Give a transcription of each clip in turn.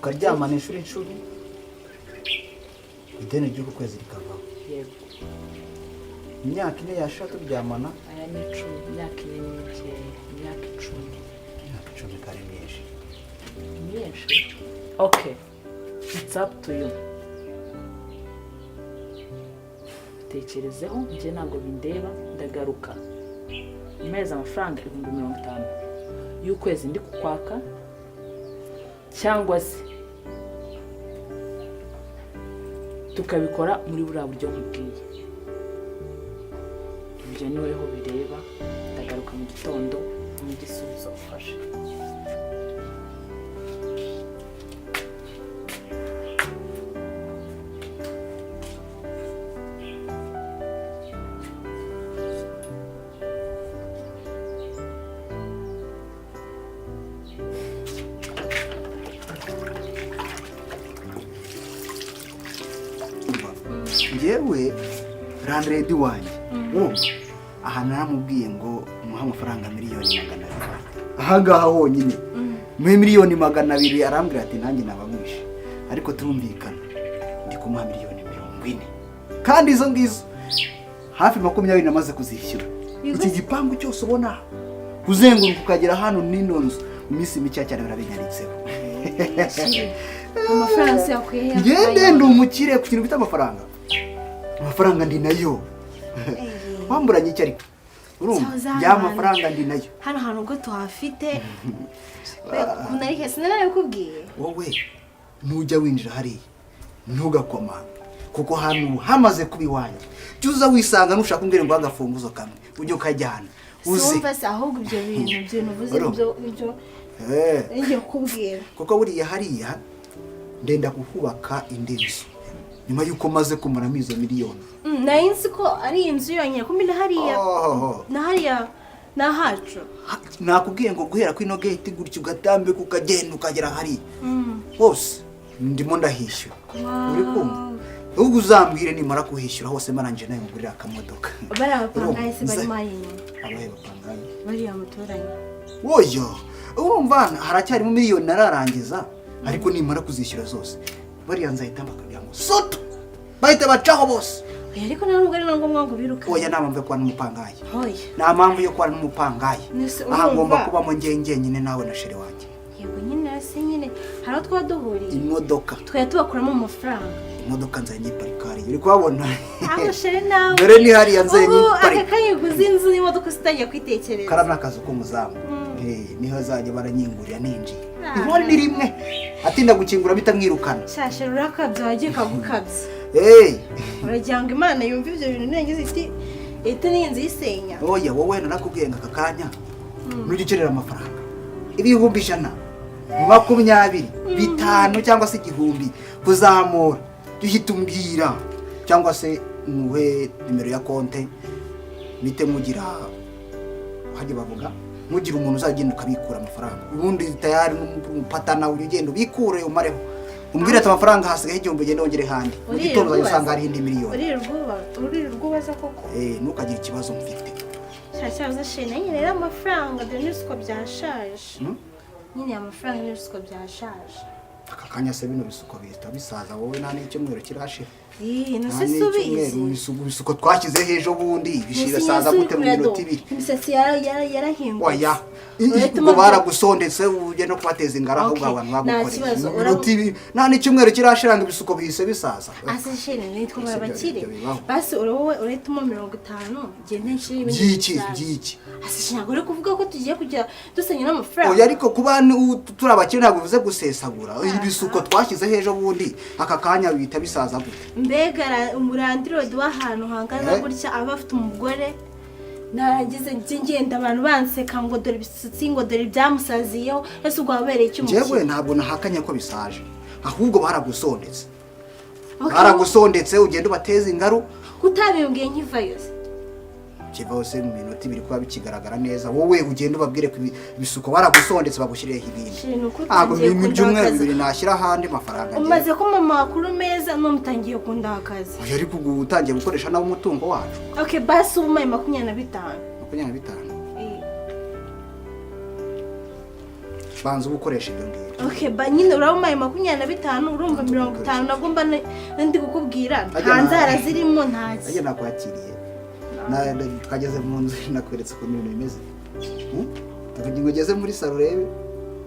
tukaryamana inshuro ideni ry'uku kwezi rikavaho. Yego. Imyaka 4 yashira turyamana. Aya ni 10, imyaka 4 n'ike, imyaka 10. Imyaka 10 kare myinshi. Myinshi? Okay. It's up to you. Tekerezeho, njye ntabwo bindeba, ndagaruka. Imeza amafaranga 50,000 y'ukwezi ndi kukwaka, cyangwa se tukabikora muri buriya buryo nkubwiye. Ibyo niweho bireba, ndagaruka mu gitondo n'igisubizo ufashe. Ngewe Landlady wanjye aha naramubwiye ngo umuha amafaranga 200,000. Ahangaha honyine muri 200,000 arambwira ati nanjye nabamwishe, ariko turumvikana ndi kumuha 40,000,000 kandi izo ngizo hafi 20 namaze kuzishyura. Iki gipangu cyose ubona kuzenguruka ukagera hano n'inonzo iminsi mike cyane barabinyanditseho. Amafaranga se yakwiye ngende ndi umukire ku kintu bita amafaranga. Amafaranga ndi nayo. Wamburanye iki ariko? Urumva ya mafaranga ndi nayo. Hano hantu ubwo tuhafite. Kunarike sinarabikubwiye. Wowe nujya winjira hari ntugakomanga kuko hano hamaze kuba iwanjye. Cyuza wisanga nushaka umbwire ngo agafunguzo kamwe ujye ukajyana. Sumva se ahubwo ibyo bintu uvuze ibyo ngiye kukubwira. Kuko buriya hariya ndenda kuhubaka indi nzu nyuma yuko maze kumara izo miliyoni. Nayinzi ko ari inzu yonyine kumbi hariya nahacu. Nakubwiye ngo guhera ku ino gate gutyo ugatambe kukagenda ukagera hari hose ndimo ndahishyura. Uri kumva? Ubwo uzambwire nimara kuhishyura hose maranje nayo ngurira akamodoka. Barapangaye se bari mayinyuma. Abaye bapangaye. Bari amutoranye. Woyo, urumva haracyari mu miliyoni nararangiza ariko nimara kuzishyura zose. Bari yanzahita bakabya ngo soto. Bahita bacaho bose. Ariko ntabwo ari ngombwa ngo biruka. Oya namamve kwa n'umupangaye. Hoya. Na mpamvu yo kwa n'umupangaye. Aha ngomba kuba mu ngenge nyine nawe na sheri wanjye. Yego nyine ase nyine haro twaduhuriye. Imodoka. Twaye tubakuramo amafaranga. Imodoka nzanye parikari. Uri kubabona? Aho sheri nawe. Dore ni hari yanzanye parikari. Aka kayiguze inzu n'imodoka sitajya kwitekereza. Karana akazu ko muzamu. Niho zajya baranyingurira ninji. Ihora ni rimwe. Atinda gukingura bitamwirukana. Shashe rurakabye wagiye kagukabye. Uragira ngo Imana yumva ibyo bintu nengeze iti n'inzu yisenya. Oya wowe narakubwiye ngo akakanya nugicerera amafaranga 1,100, 20, 5 cyangwa se 1,000 kuzamura duhita umbwira cyangwa se muhe nimero ya konte bite mugira haje bavuga mugira umuntu uzagenda ukabikura amafaranga ubundi tayari n'umupatana ugenda ubikure umareho umbwira ati amafaranga hasigaye 1,000 ugende wongere handi mu gitondo uzasanga ari indi miliyoni. Uri rwubaza koko. Nukagira ikibazo mfite. Cyacyaza shene nyine rero amafaranga de n'isuko byashaje. Nyine amafaranga n'isuko byashaje. Akakanya se bino bisuko bita bisaza wowe nta n'icyumweru kirashira. Nase subizi. Bisuko twashyize hejo bundi bishira saza gute mu minota 2. Imisatsi yarahingwa. Oya. Ubwo baragusondetse uje no kubateza ingara ahubwo abantu bagukoreye. Nta n'icyumweru kirashira ngo ibisuko bihise bisaza. Ase shene nitwa barabakire. Basi wowe uretuma 50 gende nshiri ibindi. Giki. Ase shene gore kuvuga ko tugiye kujya dusenya n'amafaranga. Oya ariko kuba turabakire ntabwo bivuze gusesagura. Ibisuko twashyize hejo bundi akakanya bita bisaza gute. Mbega umurandirode w'ahantu hangana gutya aba afite umugore narangize ngenda abantu banseka ngo dore bisutsi ngo dore byamusaziyeho ese ubwo wabereye icyo umukire. Jewe ntabwo nahakanya ko bisaje ahubwo baragusondetse. Baragusondetse ugenda ubateza ingaru kutabimbwiye nkivayo. Kibose mu minota 2 kuba bikigaragara neza wowe ugenda ubabwire ku bisuko baragusondetse bagushyiriye ibindi. Ntabwo mu byumweru 2 nashyira handi mafaranga. Umaze ko mama wakuru meza no mutangiye kundakaza. Oya ariko utangiye gukoresha nawo umutungo wacu. Okay basi umaye 25. 25. Banza ubukoresha ibyo ngibyo. Okay, ba nyine uramumaye 25 urumva 50 nagomba ndi kukubwira nta nzara zirimo ntaki. Ajya nakwakiriye. Twageze mu nzu nakweretse ukuntu ibintu bimeze. Tuvuga ngo ugeze muri salo rebe.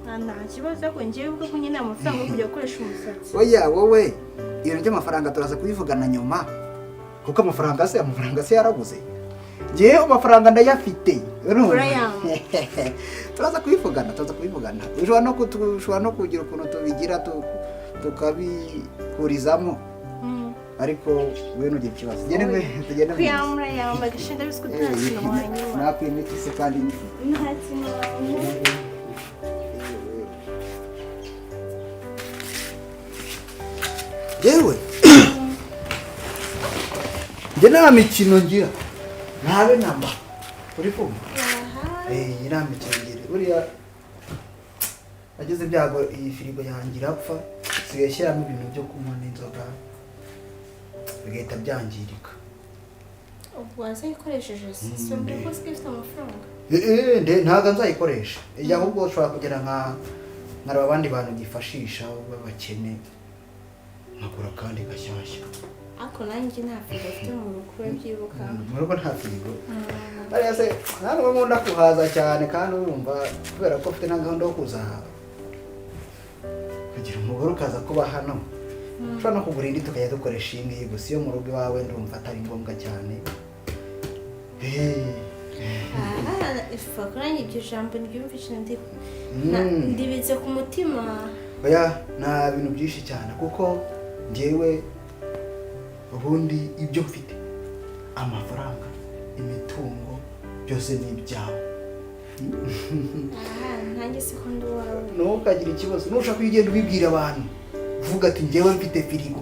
Nta kibazo ko ngiye ubwo ko nyine amafaranga yo kujya gukoresha umusatsi. Oya wowe ibintu by'amafaranga turaza kubivugana nyuma. Kuko amafaranga se yarabuze. Ngiye amafaranga ndayafite. Turaza kubivugana. Ushobora no kugira ukuntu tubigira tukabikurizamo. Ariko we ntugire ikibazo. Tugende kwiyamura yamba gishinda bisku twakino wanyuma. Nakwimika se kandi ntaki yewe njye nta mikino ngira ntabe namba uri kumva nta mikino ngira buriya ageze ibyago iyi firigo yanjye irapfa sigaye shyiramo ibintu byo kunywa n'inzoga bigahita byangirika. waza ikoresheje sisyo mbere ko ifite amafaranga ntabwo nzayikoresha ahubwo ushobora kugera nka abandi bantu gifashisha b'abakene nkagura kandi gashyashya. Ako nanjye nta firigo afite mu rugo byibuka. Mu rugo nta firigo. Ariya se ntabwo nkunda kuhaza cyane kandi urumva kubera ko ufite na gahunda yo kuza kugira umugore ukaza kuba hano. Ushobora no kugura indi tukajya dukoresha iyi ngiyi gusa iyo mu rugo iwawe ndumva atari ngombwa cyane. Ifa kuranye ibyo jambo ndyumvishe ndibitse ku mutima. Oya nta bintu byinshi cyane kuko njyewe ubundi ibyo mfite amafaranga imitungo byose ni ibyawe. Nanjye sikondo wawe ntukagira ikibazo nushaka kugenda ubibwira abantu uvuga ati njyewe mfite firigo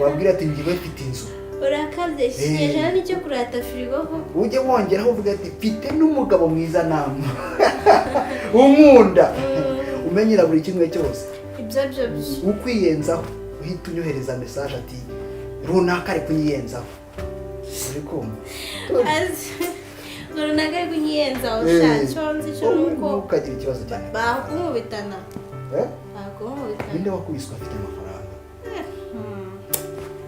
wabwira ati njyewe mfite inzu urakabye kinyejana n'icyo kurata firigo ho ujye wongeraho uvuga ati mfite n'umugabo mwiza namwe unkunda umenyera buri kimwe cyose ibyo ukwiyenzaho uhita unyohereza message ati runaka ari kunyiyenzaho uri kumva runaka ari kunyiyenzaho cyonzi cyo nuko ukagira ikibazo cyane bakumubitana bakumubitana ninde wakubiswe afite amafaranga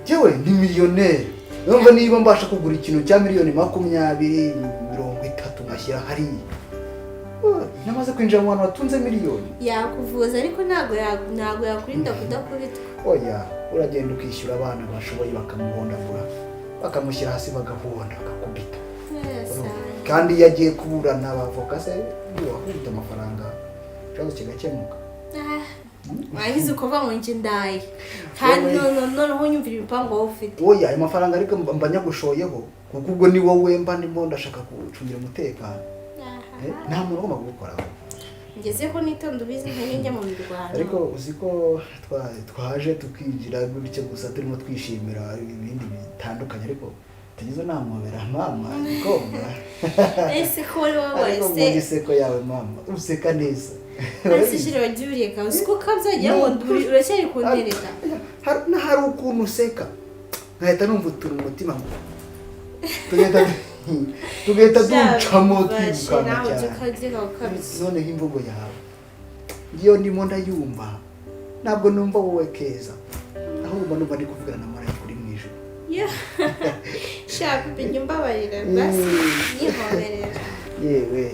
jewe ndi miliyoneri numva niba mbasha kugura ikintu cya 20,20,30 ngashyira hariya namaze kwinjira mu bantu batunze miliyoni yakuvuza ariko ntago yakurinda kudakubitwa. Oya uragenda ukishyura abana bashoboye bakamuhondagura bakamushyira hasi bagahonda bakakubita. Kandi iyo agiye kuburana abavoka se wakubita amafaranga cyangwa kigakemuka. Wagize ukova mu nje ndaye kandi noneho nyumvira ibipango wowe ufite. Oya ayo mafaranga ariko mbanyagushoyeho kuko ubwo ni wowe mba ndimo ndashaka gucungira umutekano. Nta muntu ugomba gukora. Ngeze ko nitondo bizi njye mu Rwanda. Ariko uziko twaje tukinjira gutyo gusa turimo twishimira ibindi bitandukanye ariko tugize namubera mama ngomba. Ese ko wowe ese ko yawe mama useka neza. Ese shire wajuriye ka uziko kabyagiye ngo uracyari kuntereta. Hari ukuntu useka. Nkahita numva utuntu umutima ngo. Tugahita ducamo twikana cyane. Noneho imvugo yawe iyo ndimo ndayumva ntabwo numva wowe keza ahubwo numva ndi kuvugana na marayika uri mu ijuru. Shaka ibyo mbabarira basi yihoberera. Yewe